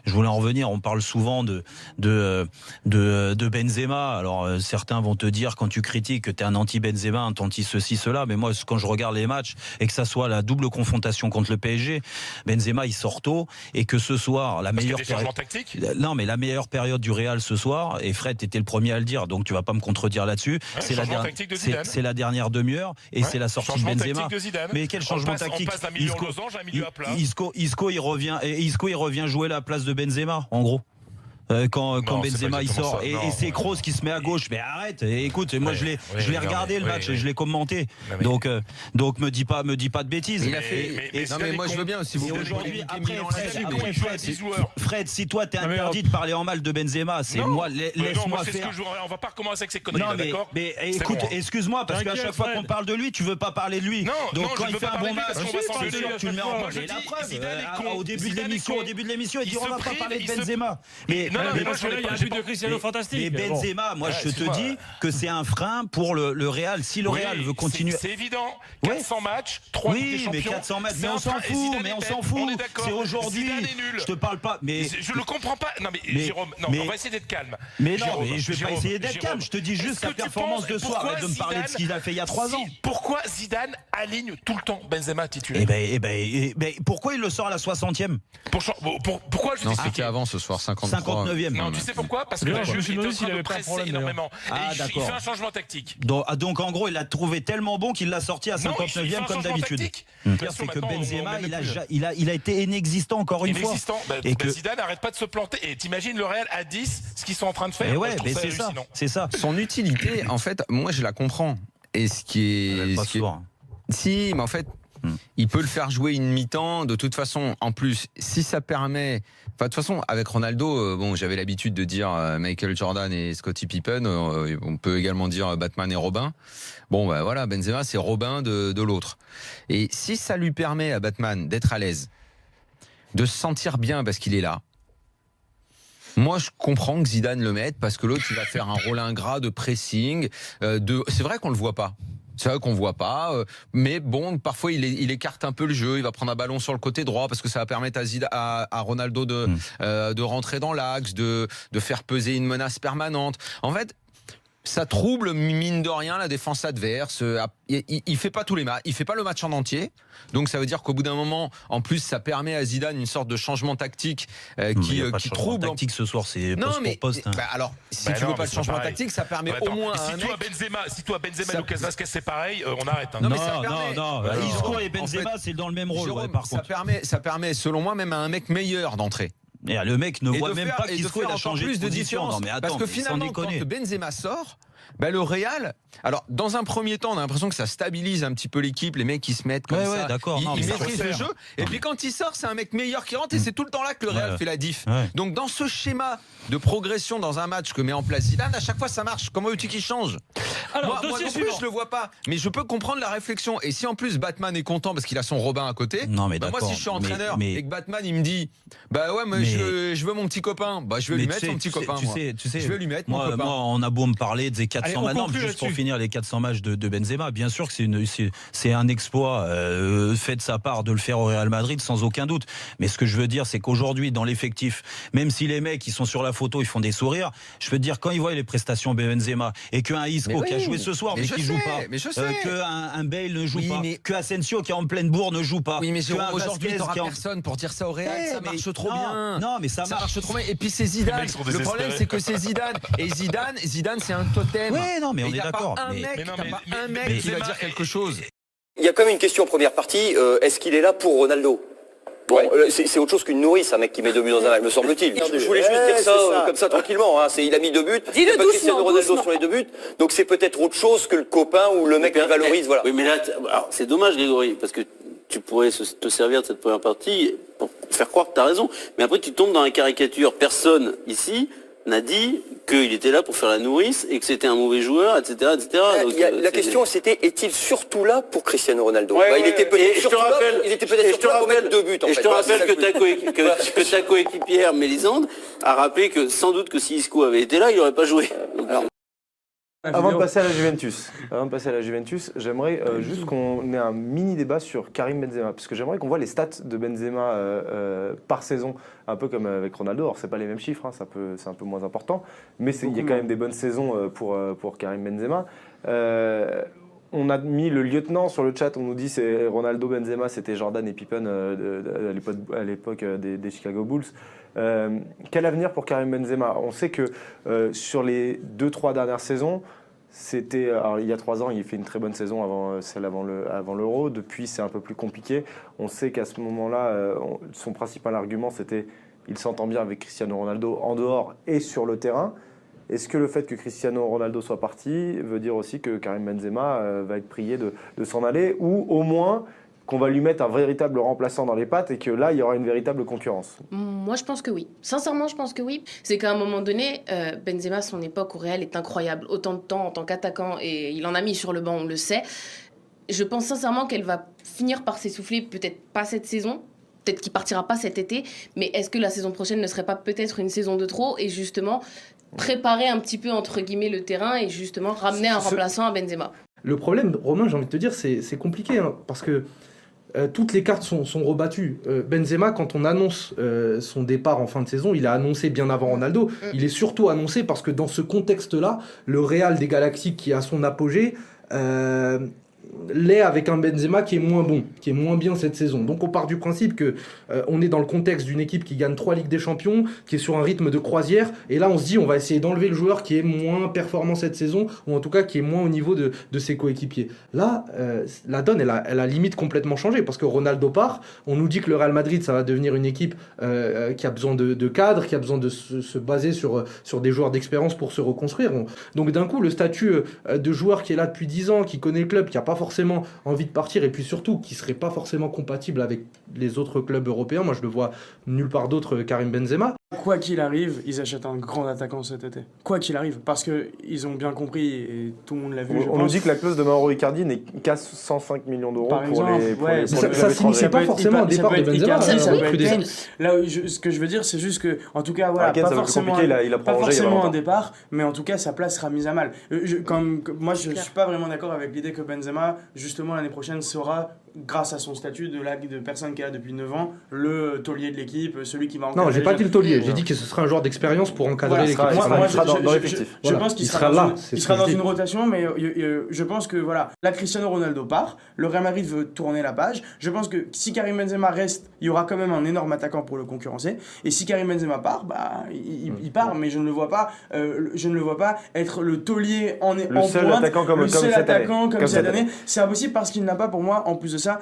Je voulais en revenir, on parle souvent de Benzema. Alors certains vont te dire quand tu critiques que tu es un anti-Benzema, un anti-ceci, cela, mais moi quand je regarde les matchs et que ça soit la double confrontation contre le PSG, Benzema il sort tôt et que ce soir la meilleure période... Non mais la meilleure période du Real ce soir, et Fred était le premier à le dire, donc tu vas pas me contredire là-dessus, ouais, c'est la dernière demi-heure et ouais, c'est la sortie de Benzema. Mais quel changement tactique? Isco il revient jouer la place de Benzema, en gros. Quand Benzema il sort et c'est Kroos qui se met à gauche, mais arrête, écoute, moi je l'ai regardé le match et je l'ai commenté, donc me dis pas de bêtises. Il a fait... Non mais moi je veux bien si vous aujourd'hui Fred, si toi t'es interdit de parler en mal de Benzema, c'est moi, laisse-moi faire. On va pas recommencer avec ces conneries, d'accord? Mais écoute, excuse-moi, parce qu'à chaque fois qu'on parle de lui, tu veux pas parler de lui. Donc quand il fait un bon match, tu le mets en place. La preuve, au début de l'émission, il dit on va pas parler de Benzema. Mais parce que là, il y a un but de Cristiano fantastique. Mais Benzema, moi je te dis que c'est un frein pour le Real. Si le Real veut continuer. C'est évident. 400 matchs, 3 Ligues des Champions. Oui, mais 400 matchs, mais on s'en fout. C'est aujourd'hui. Je te parle pas. Mais je le comprends pas. Non, mais Jérôme, on va essayer d'être calme. Mais non, mais je vais pas essayer d'être calme. Je te dis juste sa performance de soir. Arrête de me parler de ce qu'il a fait il y a 3 ans. Pourquoi Zidane aligne tout le temps Benzema titulaire? Pourquoi il le sort à la 60e? Pourquoi je dis ça? C'était avant ce soir, 53. Non, tu sais pourquoi? Parce que je me suis demandé s'il avait pas un problème énormément. Et il fait un changement tactique. Donc en gros, il l'a trouvé tellement bon qu'il l'a sorti à 59e comme d'habitude. C'est que Benzema, il a été inexistant encore une fois. Et que Zidane n'arrête pas de se planter. Et t'imagines le Real à 10, ce qu'ils sont en train de faire. Et ouais, mais c'est ça. Son utilité, en fait, moi je la comprends. Et ce qui est... Si, mais en fait, il peut le faire jouer une mi-temps. De toute façon, en plus, si ça permet... Enfin, de toute façon, avec Ronaldo, bon, j'avais l'habitude de dire Michael Jordan et Scottie Pippen. On peut également dire Batman et Robin. Bon, bah voilà, Benzema, c'est Robin de l'autre. Et si ça lui permet à Batman d'être à l'aise, de se sentir bien parce qu'il est là, moi, je comprends que Zidane le mette parce que l'autre, il va faire un rôle ingrat de pressing. C'est vrai qu'on le voit pas. C'est vrai qu'on voit pas, mais bon, parfois il écarte un peu le jeu. Il va prendre un ballon sur le côté droit parce que ça va permettre à Ronaldo de rentrer dans l'axe, de faire peser une menace permanente. En fait, ça trouble mine de rien la défense adverse. Il fait pas tous les matchs, il fait pas le match en entier. Donc ça veut dire qu'au bout d'un moment, en plus, ça permet à Zidane une sorte de changement tactique qui trouble. Tactique ce soir, c'est poste pour poste. Bah alors, si tu veux pas de changement tactique, ça permet au moins à un mec. Si toi Benzema et Lucas Vazquez c'est pareil, on arrête. Non, Isco et Benzema, c'est dans le même rôle. Par contre, ça permet, selon moi, même à un mec meilleur d'entrer. Et le mec ne voit même pas qu'Isco a changé plus de différence. Non, mais attends, parce que finalement, quand Benzema sort, bah, le Real, alors dans un premier temps, on a l'impression que ça stabilise un petit peu l'équipe, les mecs qui se mettent comme ça, ils maîtrisent le jeu. Et puis quand il sort, c'est un mec meilleur qui rentre et c'est tout le temps là que le Real fait la diff. Donc dans ce schéma de progression dans un match que met en place Zidane, à chaque fois ça marche. Comment veux-tu qu'il change? Alors, moi non plus, je le vois pas, mais je peux comprendre la réflexion. Et si en plus Batman est content parce qu'il a son Robin à côté, moi si je suis entraîneur et que Batman il me dit, bah ouais, moi je veux mon petit copain, bah je vais lui mettre son petit copain. Tu sais, je vais lui mettre mon copain. Moi, on a beau me parler des 400 matchs, juste pour finir les 400 matchs de Benzema, bien sûr que c'est un exploit fait de sa part de le faire au Real Madrid sans aucun doute. Mais ce que je veux dire, c'est qu'aujourd'hui dans l'effectif, même si les mecs qui sont sur la photo ils font des sourires, je veux dire quand ils voient les prestations de Benzema et qu'un Isco qui a joué ce soir mais qui joue pas, qu'un Bale ne joue pas, que Asensio qui est en pleine bourre ne joue pas. Oui, mais aujourd'hui t'auras personne pour dire ça au Real, ça marche trop bien. Non, mais ça marche trop bien. Et puis c'est Zidane. Le problème c'est que c'est Zidane. Et Zidane c'est un totem. Oui, non, mais on est d'accord. Il n'y a pas un mec qui va dire quelque chose. Il y a quand même une question en première partie. Est-ce qu'il est là pour Ronaldo? Bon, c'est autre chose qu'une nourrice, un mec qui met 2 buts dans un match, me semble-t-il. Je voulais juste dire ça comme ça tranquillement. Il a mis 2 buts. Il n'y a pas Cristiano Ronaldo sur les 2 buts. Donc c'est peut-être autre chose que le copain ou le mec qui valorise. Voilà. Oui, mais là, c'est dommage, Grégory, parce que tu pourrais te servir de cette première partie pour faire croire que tu as raison. Mais après, tu tombes dans la caricature. Personne ici n'a dit qu'il était là pour faire la nourrice et que c'était un mauvais joueur, etc. etc. Donc, la question c'était, est-il surtout là pour Cristiano Ronaldo? Il était peut-être surtout là pour mettre 2 buts. Et je te rappelle que ta coéquipière Mélisande a rappelé que sans doute que si Isco avait été là, il n'aurait pas joué. Donc, Avant de passer à la Juventus, j'aimerais juste qu'on ait un mini débat sur Karim Benzema, parce que j'aimerais qu'on voit les stats de Benzema par saison, un peu comme avec Ronaldo. Alors c'est pas les mêmes chiffres, hein, c'est un peu moins important, mais il y a quand même des bonnes saisons pour Karim Benzema. On a mis le lieutenant sur le chat, on nous dit c'est Ronaldo, Benzema, c'était Jordan et Pippen à l'époque des Chicago Bulls. Quel avenir pour Karim Benzema? On sait que sur les 2-3 dernières saisons, alors, il y a 3 ans, il fait une très bonne saison avant l'Euro. Depuis, c'est un peu plus compliqué. On sait qu'à ce moment-là, son principal argument, c'était il s'entend bien avec Cristiano Ronaldo en dehors et sur le terrain. Est-ce que le fait que Cristiano Ronaldo soit parti veut dire aussi que Karim Benzema va être prié de s'en aller, ou au moins qu'on va lui mettre un véritable remplaçant dans les pattes et que là, il y aura une véritable concurrence? Moi, je pense que oui. Sincèrement, je pense que oui. C'est qu'à un moment donné, Benzema, son époque au Real est incroyable. Autant de temps en tant qu'attaquant, et il en a mis sur le banc, on le sait. Je pense sincèrement qu'elle va finir par s'essouffler, peut-être pas cette saison, peut-être qu'il partira pas cet été, mais est-ce que la saison prochaine ne serait pas peut-être une saison de trop, et justement préparer un petit peu entre guillemets le terrain et justement ramener un remplaçant à Benzema? Le problème, Romain, j'ai envie de te dire, c'est compliqué, hein, parce que toutes les cartes sont rebattues. Benzema, quand on annonce son départ en fin de saison, il a annoncé bien avant Ronaldo. Il est surtout annoncé parce que dans ce contexte-là, le Real des Galactiques qui est à son apogée l'est avec un Benzema qui est moins bon, qui est moins bien cette saison. Donc on part du principe que on est dans le contexte d'une équipe qui gagne 3 Ligues des Champions, qui est sur un rythme de croisière, et là on se dit on va essayer d'enlever le joueur qui est moins performant cette saison, ou en tout cas qui est moins au niveau de ses coéquipiers. Là, la donne, elle a limite complètement changé, parce que Ronaldo part, on nous dit que le Real Madrid, ça va devenir une équipe qui a besoin de cadres, qui a besoin de se baser sur des joueurs d'expérience pour se reconstruire. Donc d'un coup, le statut de joueur qui est là depuis 10 ans, qui connaît le club, qui n'a pas forcément envie de partir, et puis surtout qui serait pas forcément compatible avec les autres clubs européens. Moi je le vois nulle part d'autre Karim Benzema. Quoi qu'il arrive, ils achètent un grand attaquant cet été. Quoi qu'il arrive, parce qu'ils ont bien compris, et tout le monde l'a vu. On nous dit que la clause de Mauro Icardi n'est qu'à 105 millions d'euros pour les ça signifie pas forcément un départ de Benzema. Là, ce que je veux dire, c'est juste que, en tout cas, voilà, pas forcément un départ, mais en tout cas, sa place sera mise à mal. Moi, je suis pas vraiment d'accord avec l'idée que Benzema, justement, l'année prochaine, sera, grâce à son statut de personne qui est là depuis 9 ans, le taulier de l'équipe, celui qui va encadrer. Non, j'ai pas dit le taulier, j'ai dit que ce sera un joueur d'expérience pour encadrer l'équipe. Je pense qu'il sera dans une rotation, mais je pense que voilà, là Cristiano Ronaldo part, le Real Madrid veut tourner la page. Je pense que si Karim Benzema reste, il y aura quand même un énorme attaquant pour le concurrencer. Et si Karim Benzema part, il part, mais je ne le vois pas être le taulier en seul pointe, attaquant comme cette année. C'est impossible parce qu'il n'a pas, pour moi, en plus de ça,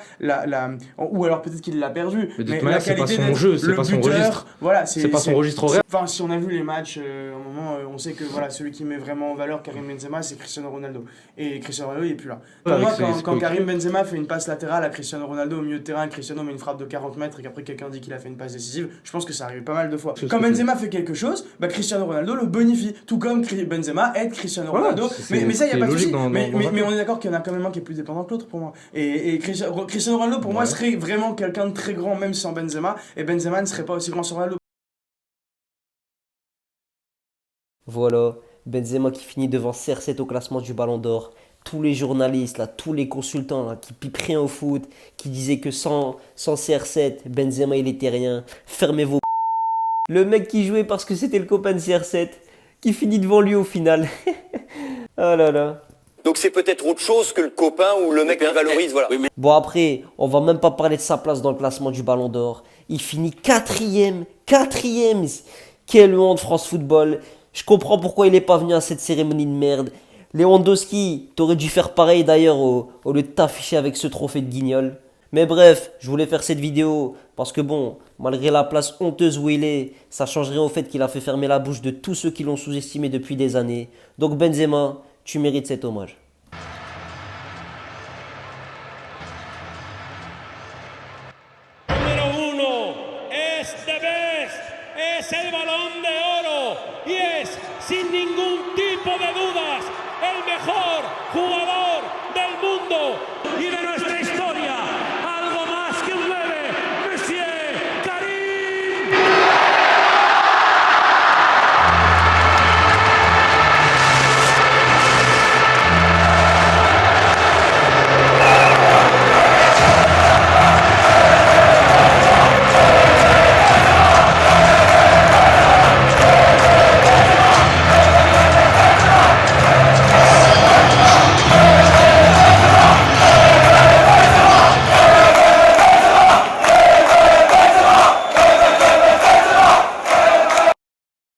ou alors peut-être qu'il l'a perdu. Mais de toute manière, c'est pas son jeu, c'est pas son registre. Voilà, c'est pas son registre horaire. Enfin, si on a vu les matchs, à un moment, on sait que voilà, celui qui met vraiment en valeur Karim Benzema, c'est Cristiano Ronaldo. Et Cristiano Ronaldo, il n'est plus là. Pour moi, quand Karim Benzema fait une passe latérale à Cristiano Ronaldo au milieu de terrain, Cristiano met une frappe de 40 mètres et qu'après quelqu'un dit qu'il a fait une passe décisive, je pense que ça arrive pas mal de fois. Quand Benzema fait quelque chose, Cristiano Ronaldo le bonifie. Tout comme Benzema aide Cristiano Ronaldo. Mais ça, il n'y a pas de souci. Mais on est d'accord qu'il y en a quand même un qui est plus dépendant que l'autre pour moi. Et Cristiano Ronaldo, pour moi, serait vraiment quelqu'un de très grand, même sans Benzema. Et Benzema ne serait pas aussi grand sans Ronaldo. Voilà, Benzema qui finit devant CR7 au classement du Ballon d'Or. Tous les journalistes, là, tous les consultants là, qui pipent rien au foot, qui disaient que sans CR7, Benzema il était rien. Fermez vos Le mec qui jouait parce que c'était le copain de CR7, qui finit devant lui au final. Oh là là. Donc c'est peut-être autre chose que le copain ou le mec qui valorise, voilà. Bon après, on va même pas parler de sa place dans le classement du Ballon d'Or. Il finit quatrième. Quelle honte France Football. Je comprends pourquoi il est pas venu à cette cérémonie de merde. Lewandowski, t'aurais dû faire pareil d'ailleurs au lieu de t'afficher avec ce trophée de guignol. Mais bref, je voulais faire cette vidéo parce que bon, malgré la place honteuse où il est, ça change rien au fait qu'il a fait fermer la bouche de tous ceux qui l'ont sous-estimé depuis des années. Donc Benzema, tu mérites cet hommage. Es el Balón de Oro y es sin ningún tipo de dudas el mejor jugador